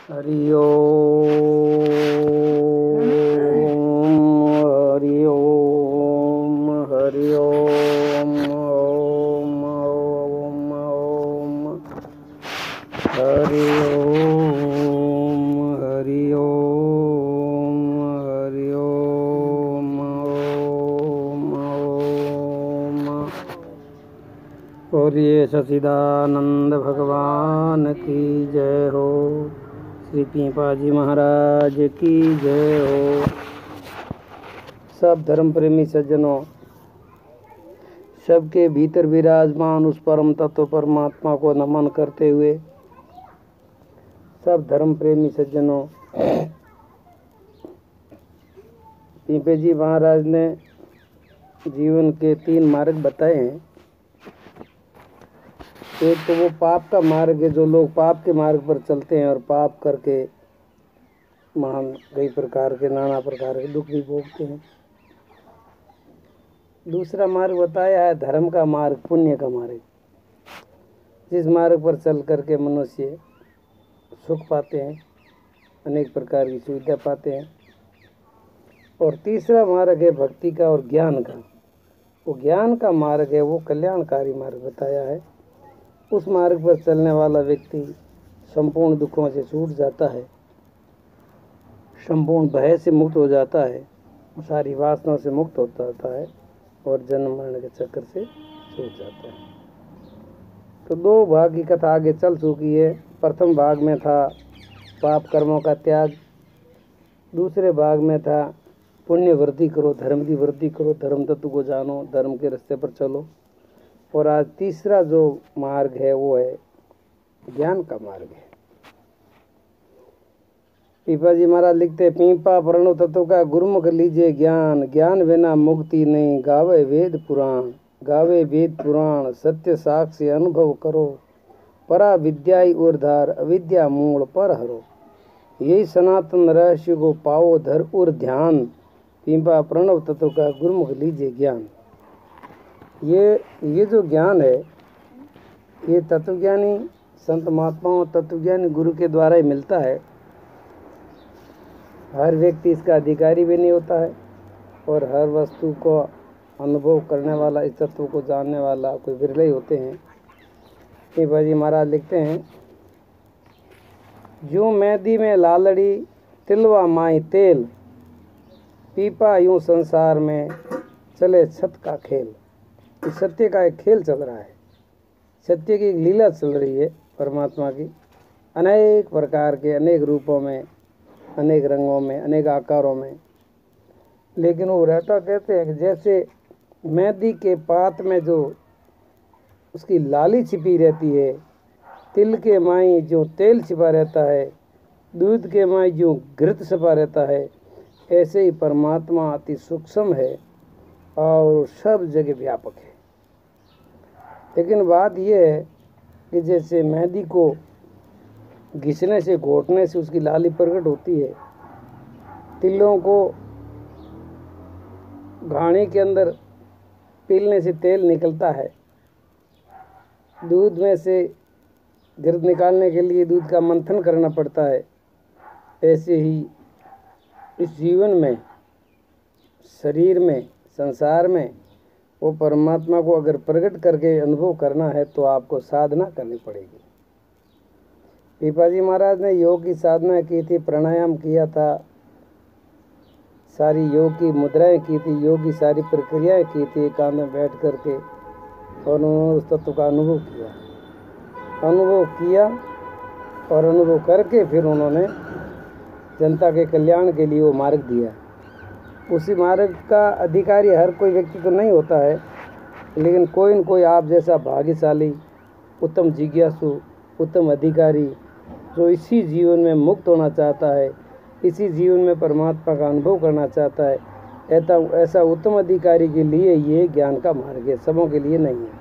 हरि ओम हरि ओम हरि ओम ओम ओम ओम हरि ओम हरि ओम हरि ओम ओम ओम। और ये सच्चिदानंद भगवान की जय हो। श्री पीपा जी महाराज की जय हो। सब धर्म प्रेमी सज्जनों, सबके भीतर विराजमान उस परम तत्व परमात्मा को नमन करते हुए, सब धर्म प्रेमी सज्जनों, पीपे जी महाराज ने जीवन के 3 मार्ग बताए हैं। एक तो वो पाप का मार्ग है, जो लोग पाप के मार्ग पर चलते हैं और पाप करके महान कई प्रकार के नाना प्रकार के दुख भी भोगते हैं। दूसरा मार्ग बताया है धर्म का मार्ग, पुण्य का मार्ग, जिस मार्ग पर चल करके मनुष्य सुख पाते हैं, अनेक प्रकार की सुविधा पाते हैं। और तीसरा मार्ग है भक्ति का और ज्ञान का। वो ज्ञान का मार्ग है, वो कल्याणकारी मार्ग बताया है। उस मार्ग पर चलने वाला व्यक्ति संपूर्ण दुखों से छूट जाता है, संपूर्ण भय से मुक्त हो जाता है, सारी वासनाओं से मुक्त हो जाता है और जन्म मरण के चक्कर से छूट जाता है। तो 2 भाग की कथा आगे चल चुकी है। प्रथम भाग में था पाप कर्मों का त्याग, दूसरे भाग में था पुण्य वृद्धि करो, धर्म की वृद्धि करो, धर्म तत्व को जानो, धर्म के रास्ते पर चलो। और आज तीसरा जो मार्ग है वो है ज्ञान का मार्ग है। पीपा जी महाराज लिखते हैं, पीपा प्रणव तत्व का गुरुमुख लीजिए ज्ञान, ज्ञान बिना मुक्ति नहीं, गावे वेद पुराण, गावे वेद पुराण, सत्य साक्ष्य अनुभव करो, परा विद्याई उर्धार, अविद्या मूल पर हरो, यही सनातन रहस्य को पाओ धर उर ध्यान, पीपा प्रणव तत्व का गुरुमुख लीजिए ज्ञान। ये जो ज्ञान है, ये तत्वज्ञानी संत महात्माओं, तत्वज्ञानी गुरु के द्वारा ही मिलता है। हर व्यक्ति इसका अधिकारी भी नहीं होता है और हर वस्तु को अनुभव करने वाला, इस तत्व को जानने वाला कोई विरले ही होते हैं। पीपा जी महाराज लिखते हैं, जो मेहंदी में लालड़ी तिलवा माई तेल, पीपा यूं संसार में चले छत का खेल। इस सत्य का एक खेल चल रहा है, सत्य की एक लीला चल रही है परमात्मा की, अनेक प्रकार के, अनेक रूपों में, अनेक रंगों में, अनेक आकारों में। लेकिन वो रहता कहते हैं कि जैसे मेहंदी के पात में जो उसकी लाली छिपी रहती है, तिल के माई जो तेल छिपा रहता है, दूध के माई जो घृत छिपा रहता है, ऐसे ही परमात्मा अति सूक्ष्म है और सब जगह व्यापक है। लेकिन बात यह है कि जैसे मेहंदी को घिसने से, घोटने से उसकी लाली प्रकट होती है, तिलों को घानी के अंदर पीलने से तेल निकलता है, दूध में से घृत निकालने के लिए दूध का मंथन करना पड़ता है, ऐसे ही इस जीवन में, शरीर में, संसार में वो परमात्मा को अगर प्रकट करके अनुभव करना है तो आपको साधना करनी पड़ेगी। पीपा जी महाराज ने योग की साधना की थी, प्राणायाम किया था, सारी योग की मुद्राएं की थी, योग की सारी प्रक्रियाएं की थी एकांत में बैठ करके, और उन्होंने उस तत्व का अनुभव किया और अनुभव करके फिर उन्होंने जनता के कल्याण के लिए वो मार्ग दिया। उसी मार्ग का अधिकारी हर कोई व्यक्ति तो नहीं होता है, लेकिन कोई न कोई आप जैसा भाग्यशाली, उत्तम जिज्ञासु, उत्तम अधिकारी, जो इसी जीवन में मुक्त होना चाहता है, इसी जीवन में परमात्मा का अनुभव करना चाहता है, ऐसा उत्तम अधिकारी के लिए ये ज्ञान का मार्ग है, सबों के लिए नहीं है।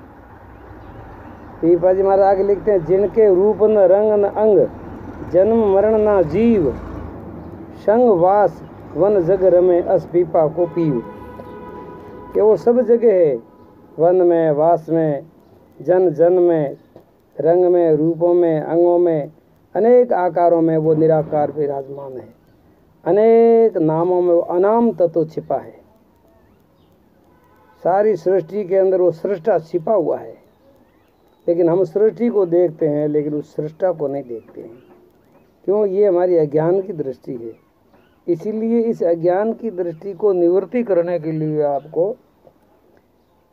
पीपा जी महाराज आगे लिखते हैं, जिनके रूप न रंग न अंग, जन्म मरण ना जीव, संग वास वन जग रमे अस पीपा को पीव। कि वो सब जगह है, वन में, वास में, जन में, रंग में, रूपों में, अंगों में, अनेक आकारों में वो निराकार विराजमान है, अनेक नामों में वो अनाम तत्व छिपा है। सारी सृष्टि के अंदर वो सृष्टा छिपा हुआ है, लेकिन हम सृष्टि को देखते हैं लेकिन उस सृष्टा को नहीं देखते हैं। क्यों? ये हमारी अज्ञान की दृष्टि है। इसीलिए इस अज्ञान की दृष्टि को निवृत्ति करने के लिए आपको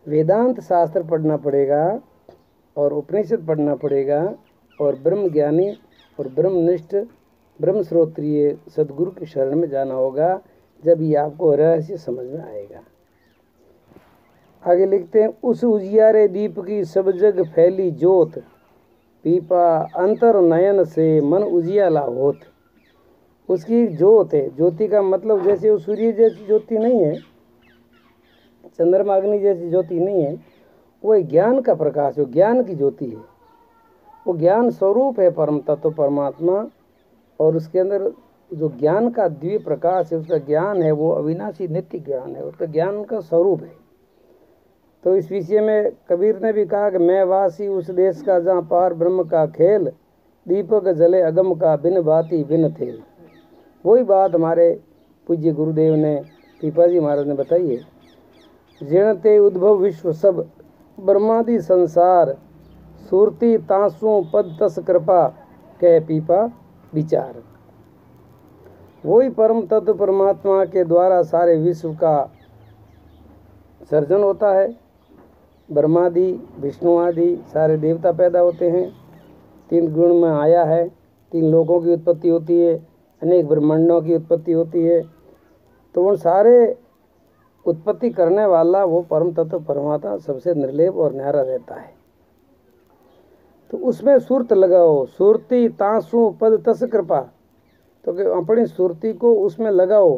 वेदांत शास्त्र पढ़ना पड़ेगा और उपनिषद पढ़ना पड़ेगा और ब्रह्म ज्ञानी और ब्रह्मनिष्ठ ब्रह्म श्रोत्रिय सदगुरु की शरण में जाना होगा, जब ये आपको रहस्य समझ में आएगा। आगे लिखते हैं, उस उजियारे दीप की सब जग फैली ज्योत, पीपा अंतर नयन से मन उजियाला होत। उसकी एक ज्योत है। ज्योति का मतलब जैसे वो सूर्य जैसी ज्योति नहीं है, चंद्रमा अग्नि जैसी ज्योति नहीं है, वो ज्ञान का प्रकाश, वो ज्ञान की ज्योति है। वो ज्ञान स्वरूप है परम तत्व परमात्मा, और उसके अंदर जो ज्ञान का दिव्य प्रकाश है, उसका ज्ञान है वो अविनाशी नित्य ज्ञान है, उसका ज्ञान का स्वरूप है। तो इस विषय में कबीर ने भी कहा कि मैं वासी उस देश का जहाँ पार ब्रह्म का खेल, दीपक जले अगम का बिन बाती बिन थेल। वही बात हमारे पूज्य गुरुदेव ने पीपाजी महाराज ने बताई है। जिणते उद्भव विश्व सब ब्रह्मादि संसार, सुरती तांसु पद तस कृपा कह पीपा विचार। वही परम तत्व परमात्मा के द्वारा सारे विश्व का सर्जन होता है। ब्रह्मादि विष्णु आदि सारे देवता पैदा होते हैं। 3 गुण में आया है, 3 लोकों की उत्पत्ति होती है, अनेक ब्रह्मांडों की उत्पत्ति होती है। तो उन सारे उत्पत्ति करने वाला वो परम तत्व परमात्मा सबसे निर्लेप और न्यारा रहता है। तो उसमें सुरत लगाओ, सुरती तांसु पद तस कृपा। तो कि अपनी सुरती को उसमें लगाओ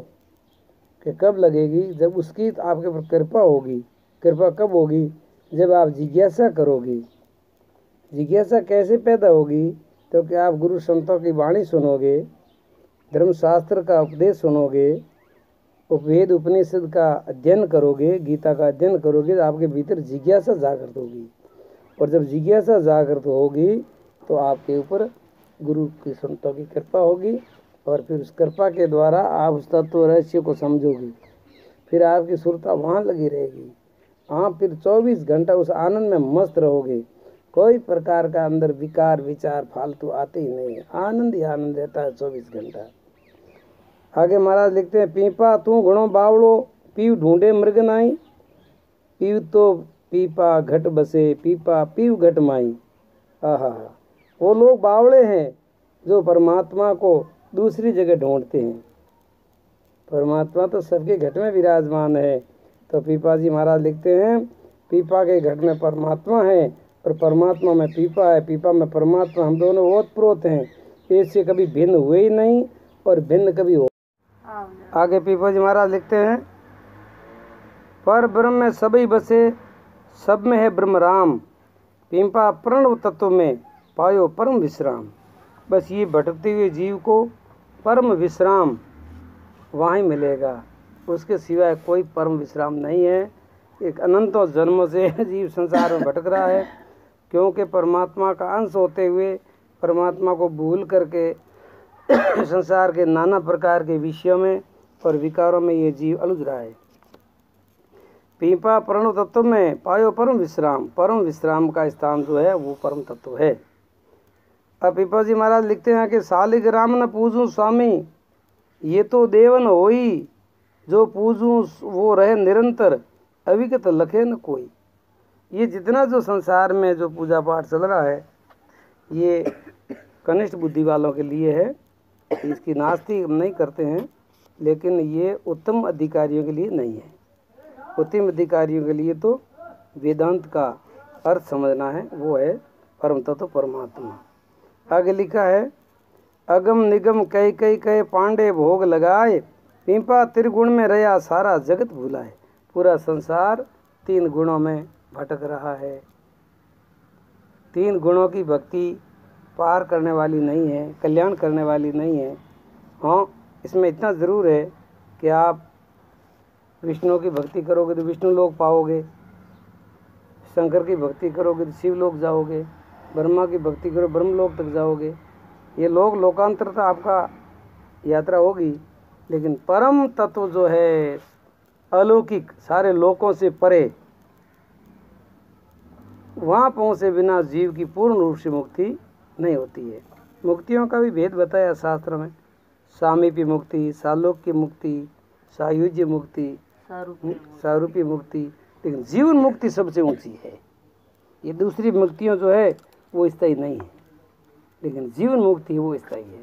कि कब लगेगी? जब उसकी आपके ऊपर कृपा होगी। कृपा कब होगी? जब आप जिज्ञासा करोगी। जिज्ञासा कैसे पैदा होगी? तो कि आप गुरु संतों की वाणी सुनोगे, धर्मशास्त्र का उपदेश सुनोगे, वेद उपनिषद का अध्ययन करोगे, गीता का अध्ययन करोगे, तो आपके भीतर जिज्ञासा जागृत होगी। और जब जिज्ञासा जागृत होगी तो आपके ऊपर गुरु की संतों की कृपा होगी, और फिर उस कृपा के द्वारा आप उस तत्व रहस्य को समझोगी। फिर आपकी सुरता वहाँ लगी रहेगी। आप फिर 24 घंटा उस आनंद में मस्त रहोगे। कोई प्रकार का अंदर विकार विचार फालतू आते ही नहीं है। आनंद ही आनंद रहता है 24 घंटा। आगे महाराज लिखते हैं, पीपा तू गुणों बावड़ो, पीव ढूंढे मृग नाई। पीव तो पीपा घट बसे, पीपा पीव घट माई। आहा, वो लोग बावड़े हैं जो परमात्मा को दूसरी जगह ढूंढते हैं। परमात्मा तो सबके घट में विराजमान है। तो पीपा जी महाराज लिखते हैं, पीपा के घट में परमात्मा है और परमात्मा में पीपा है, पीपा में परमात्मा, हम दोनों ओतप्रोत हैं। इससे कभी भिन्न हुए ही नहीं और भिन्न कभी हो। आगे पीपा जी महाराज लिखते हैं, पर ब्रह्म में सभी बसे, सब में है ब्रह्म राम। पीपा प्रणव तत्व में पायो परम विश्राम। बस ये भटकते हुए जीव को परम विश्राम वहाँ ही मिलेगा, उसके सिवाय कोई परम विश्राम नहीं है। एक अनंतों जन्मों से जीव संसार में भटक रहा है, क्योंकि परमात्मा का अंश होते हुए परमात्मा को भूल करके संसार के नाना प्रकार के विषयों में और विकारों में ये जीव उलझ रहा है। पीपा परम तत्व में पायो परम विश्राम। परम विश्राम का स्थान जो है वो परम तत्व है। अब पीपा जी महाराज लिखते हैं कि सालिग राम न पूजूं स्वामी, ये तो देवन होई। जो पूजूं वो रहे निरंतर, अविगत लखे न कोई। ये जितना जो संसार में जो पूजा पाठ चल रहा है, ये कनिष्ठ बुद्धि वालों के लिए है। इसकी नास्ति नहीं करते हैं, लेकिन ये उत्तम अधिकारियों के लिए नहीं है। उत्तम अधिकारियों के लिए तो वेदांत का अर्थ समझना है, वो है परम तत्व परमात्मा। आगे लिखा है, अगम निगम कई कई कहे पांडे भोग लगाए। पीपा त्रिगुण में रहा सारा जगत भुलाए। पूरा संसार 3 गुणों में भटक रहा है। 3 गुणों की भक्ति पार करने वाली नहीं है, कल्याण करने वाली नहीं है। हाँ, इसमें इतना ज़रूर है कि आप विष्णु की भक्ति करोगे तो विष्णु लोक पाओगे, शंकर की भक्ति करोगे तो शिव लोक जाओगे, ब्रह्मा की भक्ति करो ब्रह्म लोक तक जाओगे। ये लोकांतर तो आपका यात्रा होगी, लेकिन परम तत्व जो है अलौकिक, सारे लोकों से परे, वहाँ पहुँचे बिना जीव की पूर्ण रूप से मुक्ति नहीं होती है। मुक्तियों का भी भेद बताया शास्त्र में, सामीप्य मुक्ति, सालोक्य मुक्ति, सायुज्य मुक्ति, सारूप्य मुक्ति, लेकिन जीवन मुक्ति सबसे ऊंची है। ये दूसरी मुक्तियों जो है वो स्थायी नहीं है, लेकिन जीवन मुक्ति वो स्थायी है।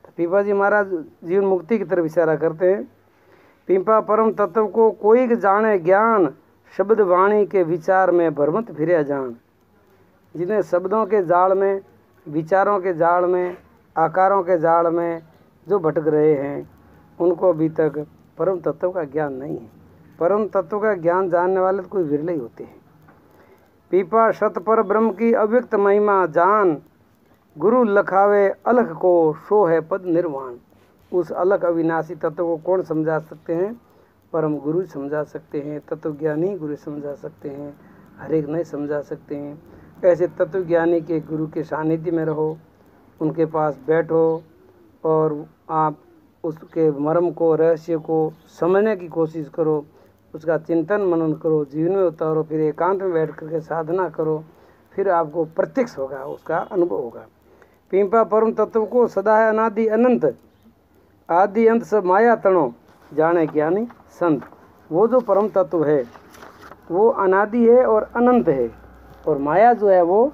तो पीपा जी महाराज जीवन मुक्ति की तरफ इशारा करते हैं। पीपा परम तत्व को कोई जाने ज्ञान, शब्द वाणी के विचार में भ्रमत फिरे जान। जिन्हें शब्दों के जाल में, विचारों के जाल में, आकारों के जाल में जो भटक रहे हैं, उनको अभी तक परम तत्व का ज्ञान नहीं है। परम तत्व का ज्ञान जानने वाले तो कोई विरले ही होते हैं। पीपा शत पर ब्रह्म की अव्यक्त महिमा जान, गुरु लखावे अलख को सो है पद निर्वाण। उस अलख अविनाशी तत्व को कौन समझा सकते हैं? परम गुरु समझा सकते हैं, तत्वज्ञानी गुरु समझा सकते हैं, हर एक नहीं समझा सकते हैं। ऐसे तत्वज्ञानी के गुरु के सानिध्य में रहो, उनके पास बैठो और आप उसके मर्म को, रहस्य को समझने की कोशिश करो, उसका चिंतन मनन करो, जीवन में उतारो, फिर एकांत में बैठ करके साधना करो, फिर आपको प्रत्यक्ष होगा, उसका अनुभव होगा। पीपा परम तत्व को सदा है अनादि अनंत, आदि अंत सब माया तणो जाने ज्ञानी संत। वो जो परम तत्व है वो अनादि है और अनंत है, और माया जो है वो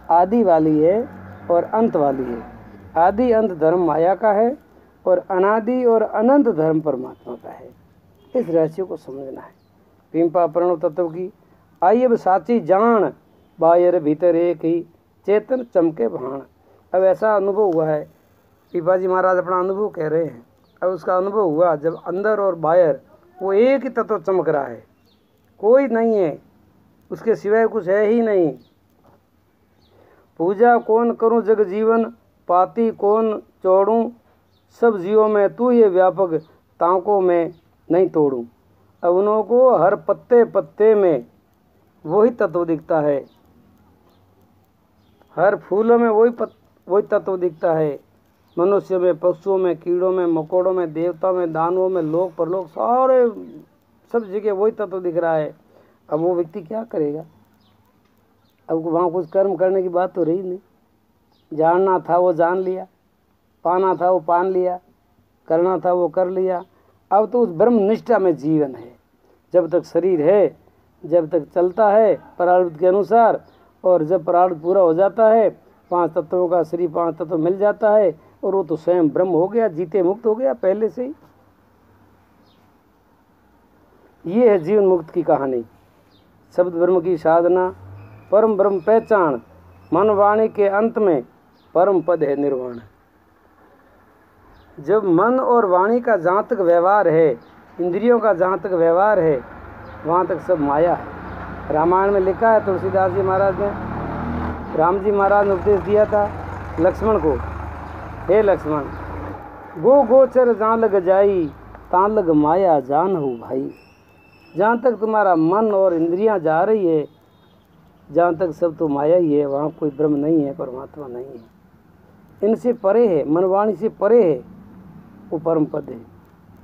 आदि वाली है और अंत वाली है। आदि अंत धर्म माया का है और अनादि और अनंत धर्म परमात्मा का है। इस रहस्य को समझना है। पीपा परम तत्व की आई अब साची जान, बाहर भीतर एक ही चेतन चमके भाण। अब ऐसा अनुभव हुआ है, पीपा जी महाराज अपना अनुभव कह रहे हैं। अब उसका अनुभव हुआ जब अंदर और बाहर वो एक ही तत्व चमक रहा है, कोई नहीं है, उसके सिवाय कुछ है ही नहीं। पूजा कौन करूं जग जीवन, पाती कौन चोड़ूं, सब जीवों में तू ये व्यापक, तांकों में नहीं तोड़ूं। अब उन्हों को हर पत्ते पत्ते में वही तत्व दिखता है, हर फूलों में वही तत्व दिखता है। मनुष्य में, पशुओं में, कीड़ों में, मकोड़ों में, देवताओं में, दानवों में, लोक परलोक, सारे सब जगह वही तत्व दिख रहा है। अब वो व्यक्ति क्या करेगा? अब वहाँ कुछ कर्म करने की बात तो रही नहीं। जानना था वो जान लिया, पाना था वो पान लिया, करना था वो कर लिया। अब तो उस ब्रह्म निष्ठा में जीवन है। जब तक शरीर है, जब तक चलता है प्रारब्ध के अनुसार, और जब प्रारब्ध पूरा हो जाता है, 5 तत्वों का शरीर 5 तत्व मिल जाता है, और वो तो स्वयं ब्रह्म हो गया, जीते मुक्त हो गया पहले से ही। ये है जीवन मुक्त की कहानी। शब्द ब्रह्म की साधना, परम ब्रह्म पहचान, मन वाणी के अंत में परम पद है निर्वाण। जब मन और वाणी का जहाँ तक व्यवहार है, इंद्रियों का जहाँ तक व्यवहार है, वहाँ तक सब माया है। रामायण में लिखा है, तुलसीदास जी महाराज ने, राम जी महाराज ने उपदेश दिया था लक्ष्मण को, हे लक्ष्मण, गो गोचर जहाँ लग जाई, तां लग माया जान हो भाई। जहाँ तक तुम्हारा मन और इंद्रियाँ जा रही है, जहाँ तक सब तो माया ही है, वहाँ कोई ब्रह्म नहीं है, परमात्मा नहीं है। इनसे परे है, मनवाणी से परे है, वो परम पद है।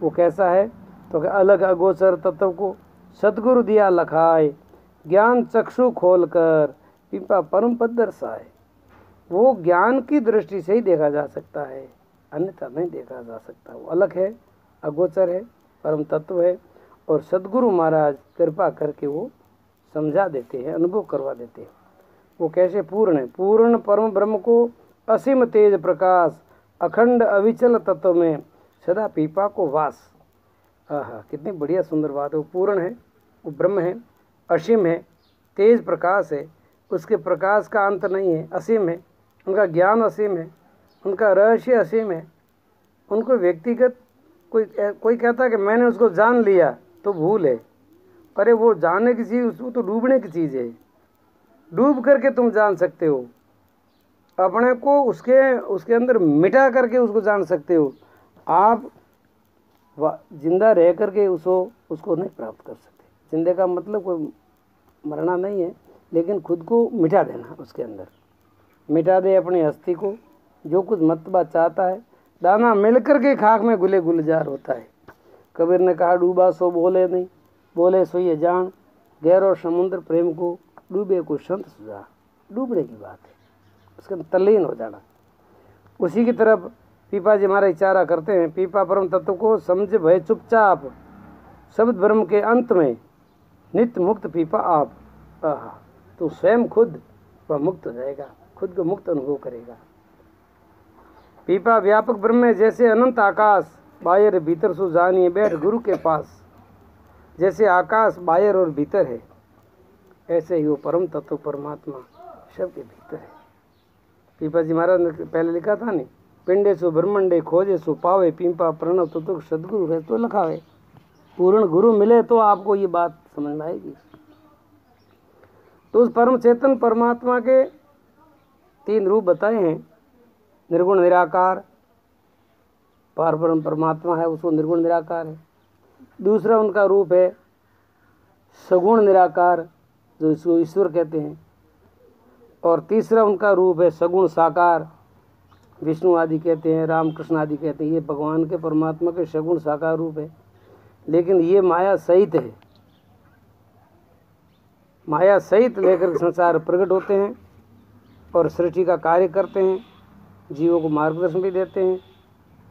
वो कैसा है? तो अलग अगोचर तत्व को सदगुरु दिया लखाए, ज्ञान चक्षु खोल कर पीपा परम पद दर्शाए। वो ज्ञान की दृष्टि से ही देखा जा सकता है, अन्यथा नहीं देखा जा सकता। वो अलग है, अगोचर है, परम तत्व है, और सदगुरु महाराज कृपा करके वो समझा देते हैं, अनुभव करवा देते हैं। वो कैसे पूर्ण है? पूर्ण परम ब्रह्म को असीम तेज प्रकाश, अखंड अविचल तत्व में सदा पीपा को वास। आहा, कितनी बढ़िया सुंदर बात है। वो पूर्ण है, वो ब्रह्म है, असीम है, तेज प्रकाश है, उसके प्रकाश का अंत नहीं है, असीम है, उनका ज्ञान असीम है, उनका रहस्य असीम है। उनको व्यक्तिगत कोई कहता है कि मैंने उसको जान लिया, तो भूल है। अरे वो जानने की चीज़, वो तो डूबने की चीज़ है। डूब करके तुम जान सकते हो अपने को, उसके अंदर मिटा करके उसको जान सकते हो। आप जिंदा रह करके उसको नहीं प्राप्त कर सकते। जिंदे का मतलब कोई मरना नहीं है, लेकिन खुद को मिटा देना। उसके अंदर मिटा दे अपनी हस्ती को, जो कुछ मतबा चाहता है, दाना मिलकर के खाक में गुले गुलजार होता है। कबीर ने कहा डूबा सो बोले नहीं, बोले सो ये जान, गहरो समुद्र प्रेम को डूबे को संत सुझा। डूबने की बात है, उसके तल्लीन हो जाना। उसी की तरफ पीपा जी हमारा इशारा करते हैं, पीपा परम तत्व को समझ भय चुपचाप, शब्द ब्रह्म के अंत में नित्य मुक्त पीपा आप। आहा, तो स्वयं खुद वह मुक्त हो जाएगा, खुद को मुक्त अनुभव करेगा। पीपा व्यापक ब्रह्म में जैसे अनंत आकाश, बाहर भीतर सो जानिए बैठ गुरु के पास। जैसे आकाश बाहर और भीतर है, ऐसे ही वो परम तत्व परमात्मा सबके भीतर है। पीपा जी महाराज ने पहले लिखा था नहीं, पिंडे सो ब्रह्मंडे खोजे सो पावे, पीपा प्रणव तत्व सदगुरु है तो लखावे। पूर्ण गुरु मिले तो आपको ये बात समझ में आएगी। तो उस परम चेतन परमात्मा के 3 रूप बताए हैं। निर्गुण निराकार, पार ब्रह्म परमात्मा है, उसको निर्गुण निराकार है। दूसरा उनका रूप है सगुण निराकार, जो इसको ईश्वर कहते हैं। और तीसरा उनका रूप है सगुण साकार, विष्णु आदि कहते हैं, रामकृष्ण आदि कहते हैं। ये भगवान के परमात्मा के सगुण साकार रूप है, लेकिन ये माया सहित है। माया सहित लेकर संसार प्रकट होते हैं और सृष्टि का कार्य करते हैं, जीवों को मार्गदर्शन भी देते हैं,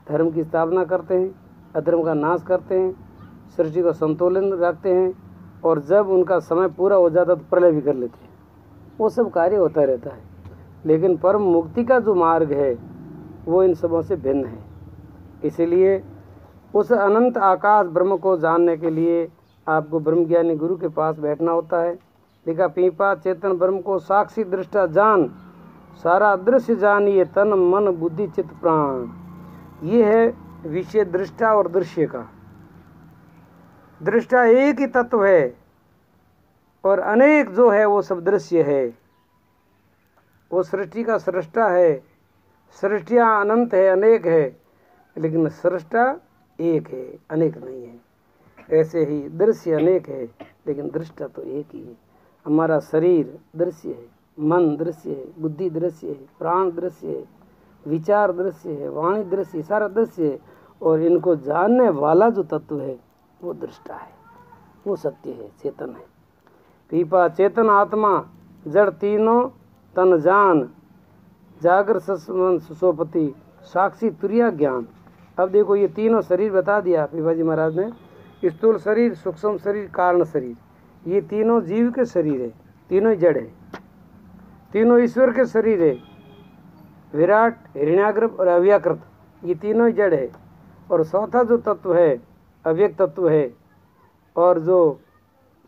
धर्म की स्थापना करते हैं, अधर्म का नाश करते हैं, सृष्टि को संतुलन रखते हैं, और जब उनका समय पूरा हो जाता तो प्रलय भी कर लेते हैं। वो सब कार्य होता रहता है, लेकिन परम मुक्ति का जो मार्ग है वो इन सबों से भिन्न है। इसीलिए उस अनंत आकाश ब्रह्म को जानने के लिए आपको ब्रह्मज्ञानी गुरु के पास बैठना होता है। लिखा पीपा चेतन ब्रह्म को साक्षी दृष्टा जान, सारा दृश्य जानिए तन मन बुद्धि चित्त प्राण। ये है विषय दृष्टा और दृश्य का। दृष्टा एक ही तत्व है और अनेक जो है वो सब दृश्य है। वो सृष्टि का सृष्टा है, सृष्टियाँ अनंत है, अनेक है, लेकिन सृष्टा एक है, अनेक नहीं है। ऐसे ही दृश्य अनेक है, लेकिन दृष्टा तो एक ही है। हमारा शरीर दृश्य है, मन दृश्य है, बुद्धि दृश्य है, प्राण दृश्य है, विचार दृश्य है, वाणी दृश्य, सारा दृश्य है। और इनको जानने वाला जो तत्व है वो दृष्टा है, वो सत्य है, चेतन है। पीपा चेतन आत्मा जड़ तीनों तन जान, जागर सस्मन सुसोपति साक्षी तुरिया ज्ञान। अब देखो ये तीनों शरीर बता दिया पीपा जी महाराज ने, स्थूल शरीर, सूक्ष्म शरीर, कारण शरीर। ये तीनों जीव के शरीर है, तीनों ही जड़ है, तीनों ईश्वर के शरीर है। विराट, हिरण्याग्रभ और अव्याकृत, ये तीनों ही जड़ है। और चौथा जो तत्व है अव्यक्त तत्व है, और जो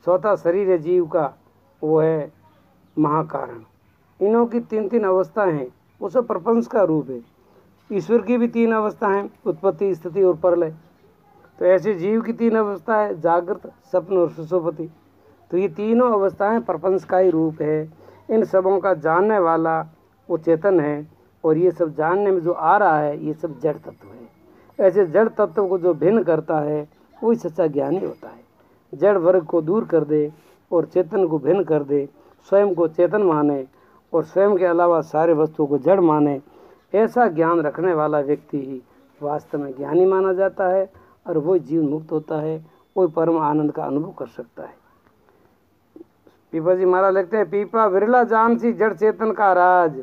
चौथा शरीर है जीव का वो है महाकारण। इनों की 3 अवस्थाएं हैं, वो सब प्रपंच का रूप है। ईश्वर की भी 3 अवस्थाएं, उत्पत्ति, स्थिति और प्रलय। तो ऐसे जीव की 3 अवस्था है, जागृत, स्वप्न और सुषुप्ति। तो ये तीनों अवस्थाएं प्रपंच का ही रूप है। इन सबों का जानने वाला वो चेतन है, और ये सब जानने में जो आ रहा है ये सब जड़ तत्व है। ऐसे जड़ तत्व को जो भिन्न करता है वही सच्चा ज्ञानी होता है। जड़ वर्ग को दूर कर दे और चेतन को भिन्न कर दे, स्वयं को चेतन माने और स्वयं के अलावा सारे वस्तुओं को जड़ माने, ऐसा ज्ञान रखने वाला व्यक्ति ही वास्तव में ज्ञानी माना जाता है, और वो जीवन मुक्त होता है, वो परम आनंद का अनुभव कर सकता है। पीपा जी महाराज लिखते हैं, पीपा विरला जान सी जड़ चेतन का राज,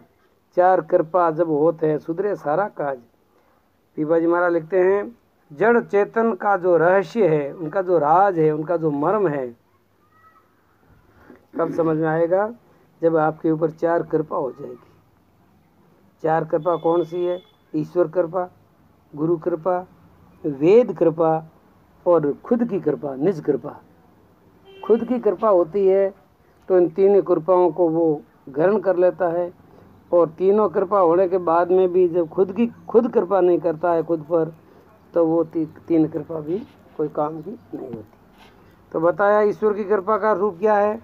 4 कृपा जब होते हैं सुधरे सारा काज। पीपा जी महाराज लिखते हैं, जड़ चेतन का जो रहस्य है, उनका जो राज है, उनका जो मर्म है, कब समझ में आएगा? जब आपके ऊपर 4 कृपा हो जाएगी। 4 कृपा कौन सी है? ईश्वर कृपा, गुरु कृपा, वेद कृपा और खुद की कृपा, निज कृपा। खुद की कृपा होती है तो इन 3 कृपाओं को वो ग्रहण कर लेता है, और तीनों कृपा होने के बाद में भी जब खुद कृपा नहीं करता है खुद पर, तो वो 3 कृपा भी कोई काम की नहीं होती। तो बताया ईश्वर की कृपा का रूप क्या है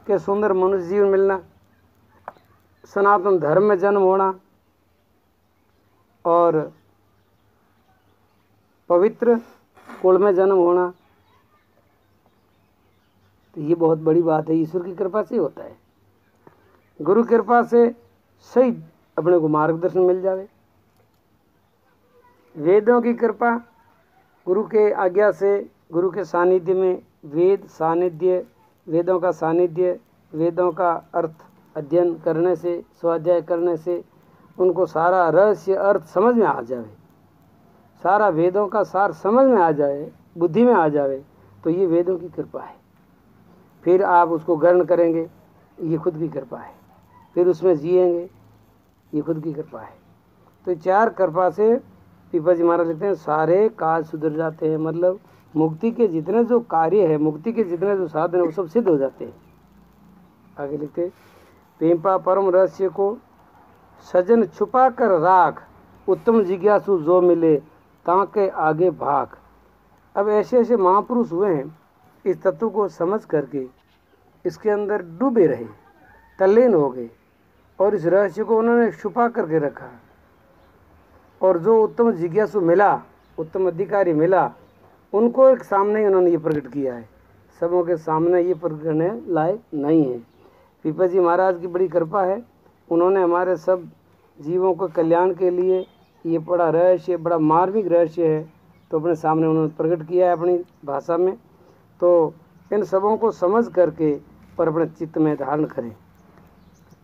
कि सुंदर मनुष्य जीवन मिलना, सनातन धर्म में जन्म होना और पवित्र कुल में जन्म होना। तो ये बहुत बड़ी बात है, ईश्वर की कृपा से होता है। गुरु कृपा से सही अपने को मार्गदर्शन मिल जावे, वेदों की कृपा, गुरु के आज्ञा से, गुरु के सानिध्य में, वेद सानिध्य, वेदों का सानिध्य, वेदों का अर्थ अध्ययन करने से, स्वाध्याय करने से उनको सारा रहस्य अर्थ समझ में आ जाए, सारा वेदों का सार समझ में आ जाए, बुद्धि में आ जाए, तो ये वेदों की कृपा है। फिर आप उसको ग्रहण करेंगे, ये खुद की कृपा है। फिर उसमें जिएंगे, ये खुद की कृपा है। तो चार कृपा से पीपा जी महाराज लिखते हैं सारे काज सुधर जाते हैं। मतलब मुक्ति के जितने जो कार्य है, मुक्ति के जितने जो साधन है, वो सब सिद्ध हो जाते हैं। आगे लिखते, पीपा परम रहस्य को सजन छुपा कर राख, उत्तम जिज्ञासु जो मिले ताके आगे भाग। अब ऐसे ऐसे महापुरुष हुए हैं, इस तत्व को समझ करके इसके अंदर डूबे रहे, तल्लीन हो गए, और इस रहस्य को उन्होंने छुपा करके रखा। और जो उत्तम जिज्ञासु मिला, उत्तम अधिकारी मिला, उनको एक सामने उन्होंने ये प्रकट किया है। सबों के सामने ये प्रकट करने लायक नहीं है। पीपा जी महाराज की बड़ी कृपा है, उन्होंने हमारे सब जीवों के कल्याण के लिए ये बड़ा रहस्य, बड़ा मार्मिक रहस्य है, तो अपने सामने उन्होंने प्रकट किया है अपनी भाषा में। तो इन सबों को समझ करके पर अपने चित्त में धारण करें।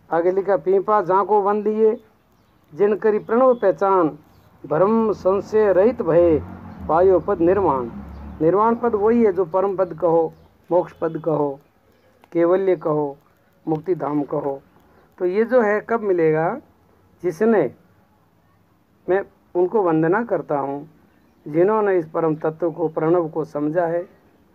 आगे लिखा, पीपा जाको वन लिए जिन करी प्रणव पहचान, भ्रम संशय रहित भय पायो पद निर्वाण। निर्वाण पद वही है जो परम पद कहो, मोक्ष पद कहो, केवल्य कहो, मुक्ति धाम कहो। तो ये जो है कब मिलेगा, जिसने, मैं उनको वंदना करता हूँ जिन्होंने इस परम तत्व को, प्रणव को समझा है,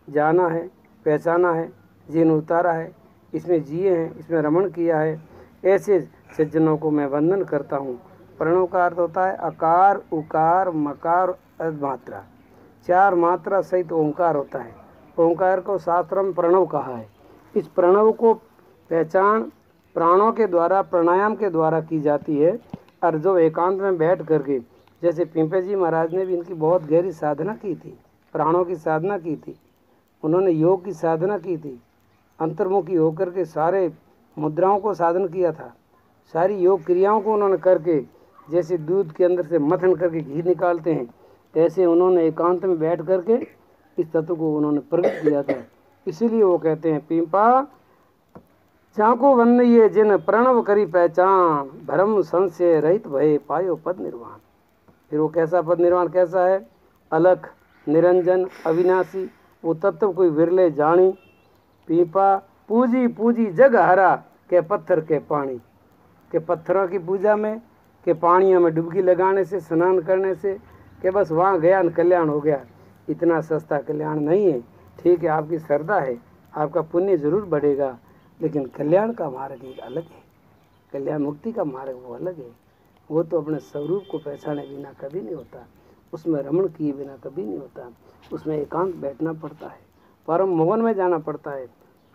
जाना है, पहचाना है, जिन उतारा है, इसमें जिए हैं, इसमें रमण किया है, ऐसे सज्जनों को मैं वंदन करता हूँ। प्रणव का अर्थ होता है अकार, उकार, मकार, मात्रा, चार मात्रा सहित ओंकार होता है। ओंकार को शास्त्र में प्रणव कहा है। इस प्रणव को पहचान प्राणों के द्वारा, प्राणायाम के द्वारा की जाती है। और जो एकांत में बैठ करके, जैसे पिंपे जी महाराज ने भी इनकी बहुत गहरी साधना की थी, प्राणों की साधना की थी, उन्होंने योग की साधना की थी, अंतर्मुखी होकर के सारे मुद्राओं को साधन किया था, सारी योग क्रियाओं को उन्होंने करके, जैसे दूध के अंदर से मथन करके घी निकालते हैं, ऐसे उन्होंने एकांत में बैठ करके इस तत्व को उन्होंने प्रकट किया था। इसीलिए वो कहते हैं, पीपा झांको वंदनीय जिन प्रणव करी पहचान, भ्रम संशय रहित भय पायो पद निर्वाण। फिर वो कैसा पद निर्वाण कैसा है, अलख, निरंजन, अविनाशी, वो तत्व कोई विरले जानी। पीपा पूजी पूजी जग हरा, के पत्थर के पानी, के पत्थरों की पूजा में, के पानियों में डुबकी लगाने से, स्नान करने से, कि बस वहाँ गया न कल्याण हो गया। इतना सस्ता कल्याण नहीं है। ठीक है, आपकी श्रद्धा है, आपका पुण्य जरूर बढ़ेगा, लेकिन कल्याण का मार्ग एक अलग है। कल्याण मुक्ति का मार्ग वो अलग है। वो तो अपने स्वरूप को पहचाने बिना कभी नहीं होता, उसमें रमण किए बिना कभी नहीं होता। उसमें एकांत बैठना पड़ता है, परम मोहन में जाना पड़ता है,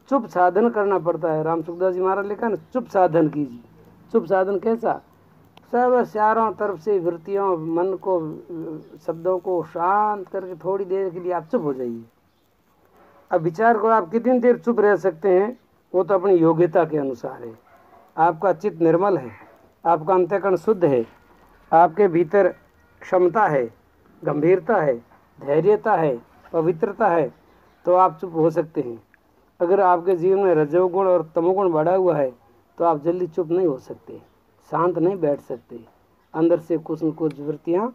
चुप साधन करना पड़ता है। राम सुखदास जी महाराज लिखा ना, चुप साधन कीजिए। चुप साधन कैसा, सब चारों तरफ से वृत्तियों, मन को, शब्दों को शांत करके थोड़ी देर के लिए आप चुप हो जाइए। अब विचार करो आप कितनी देर चुप रह सकते हैं, वो तो अपनी योग्यता के अनुसार है। आपका चित्त निर्मल है, आपका अंतःकरण शुद्ध है, आपके भीतर क्षमता है, गंभीरता है, धैर्यता है, पवित्रता है, तो आप चुप हो सकते हैं। अगर आपके जीवन में रजोगुण और तमोगुण बढ़ा हुआ है तो आप जल्दी चुप नहीं हो सकते, शांत नहीं बैठ सकते। अंदर से कुछ न कुछ वृत्तियाँ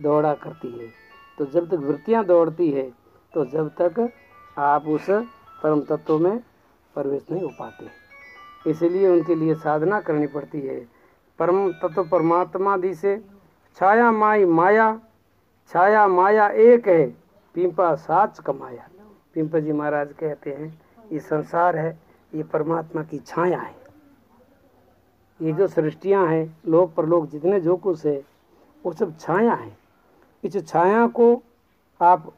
दौड़ा करती है। तो जब तक वृत्तियाँ दौड़ती है तो जब तक आप उस परम तत्व में प्रवेश नहीं हो पाते। इसलिए उनके लिए साधना करनी पड़ती है। परम तत्व परमात्मा दी से छाया माई माया, छाया माया एक है, पीपा साच कमाया। पिंपा जी महाराज कहते हैं, ये संसार है, ये परमात्मा की छाया है। ये जो सृष्टियाँ हैं, लोक परलोक जितने जो कुछ है, वो सब छाया है। इस छाया को आप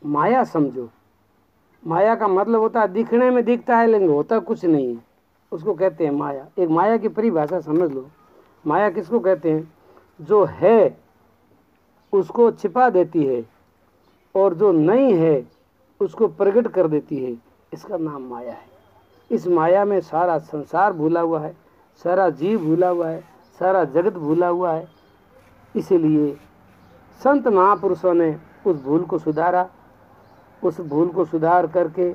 माया समझो। माया का मतलब होता है दिखने में दिखता है लेकिन होता कुछ नहीं है, उसको कहते हैं माया। एक माया की परिभाषा समझ लो। माया किसको कहते हैं, जो है उसको छिपा देती है और जो नहीं है उसको प्रकट कर देती है, इसका नाम माया है। इस माया में सारा संसार भूला हुआ है, सारा जीव भूला हुआ है, सारा जगत भूला हुआ है। इसलिए संत महापुरुषों ने उस भूल को सुधारा, उस भूल को सुधार करके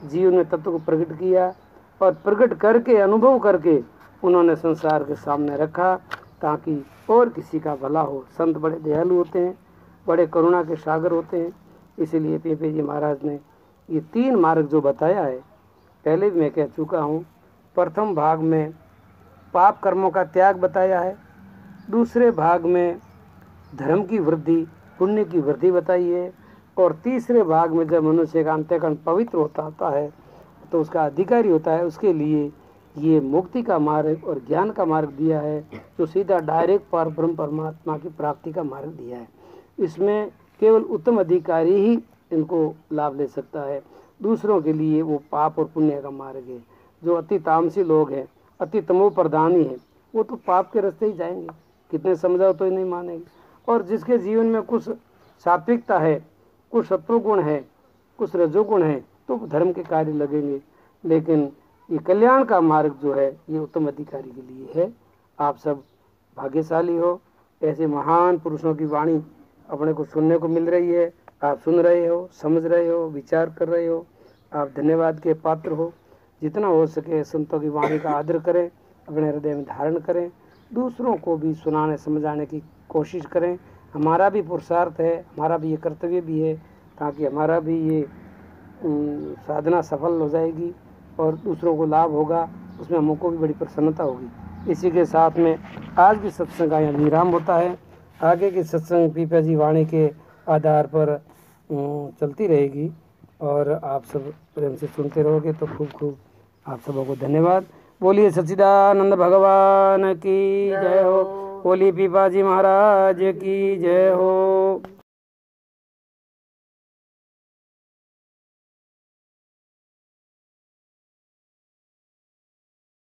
जीवन में तत्व को प्रकट किया और प्रकट करके अनुभव करके उन्होंने संसार के सामने रखा ताकि और किसी का भला हो। संत बड़े दयालु होते हैं, बड़े करुणा के सागर होते हैं। इसीलिए पेपे जी महाराज ने ये 3 मार्ग जो बताया है, पहले भी मैं कह चुका हूँ। प्रथम भाग में पाप कर्मों का त्याग बताया है, दूसरे भाग में धर्म की वृद्धि, पुण्य की वृद्धि बताई है, और तीसरे भाग में जब मनुष्य का अंतःकरण पवित्र होता है तो उसका अधिकारी होता है, उसके लिए ये मुक्ति का मार्ग और ज्ञान का मार्ग दिया है, जो सीधा डायरेक्ट परब्रह्म परमात्मा की प्राप्ति का मार्ग दिया है। इसमें केवल उत्तम अधिकारी ही इनको लाभ ले सकता है, दूसरों के लिए वो पाप और पुण्य का मार्ग है। जो अति तामसी लोग हैं, अति तमोप्रधानी हैं, वो तो पाप के रास्ते ही जाएंगे, कितने समझाओ तो ही नहीं मानेंगे। और जिसके जीवन में कुछ सात्विकता है, कुछ सत्वगुण है, कुछ रजोगुण है, तो धर्म के कार्य लगेंगे। लेकिन ये कल्याण का मार्ग जो है ये उत्तम अधिकारी के लिए है। आप सब भाग्यशाली हो, ऐसे महान पुरुषों की वाणी अपने को सुनने को मिल रही है। आप सुन रहे हो, समझ रहे हो, विचार कर रहे हो, आप धन्यवाद के पात्र हो। जितना हो सके संतों की वाणी का आदर करें, अपने हृदय में धारण करें, दूसरों को भी सुनाने समझाने की कोशिश करें। हमारा भी पुरुषार्थ है, हमारा भी ये कर्तव्य भी है, ताकि हमारा भी ये साधना सफल हो जाएगी और दूसरों को लाभ होगा, उसमें हमको भी बड़ी प्रसन्नता होगी। इसी के साथ में आज की सत्संग का यहाँ विराम होता है। आगे की सत्संग पीपा जी वाणी के आधार पर चलती रहेगी और आप सब प्रेम से सुनते रहोगे तो खूब खूब आप सबों को धन्यवाद। बोलिए सच्चिदानंद भगवान की जय हो, बोलिए पीपा जी महाराज की जय हो।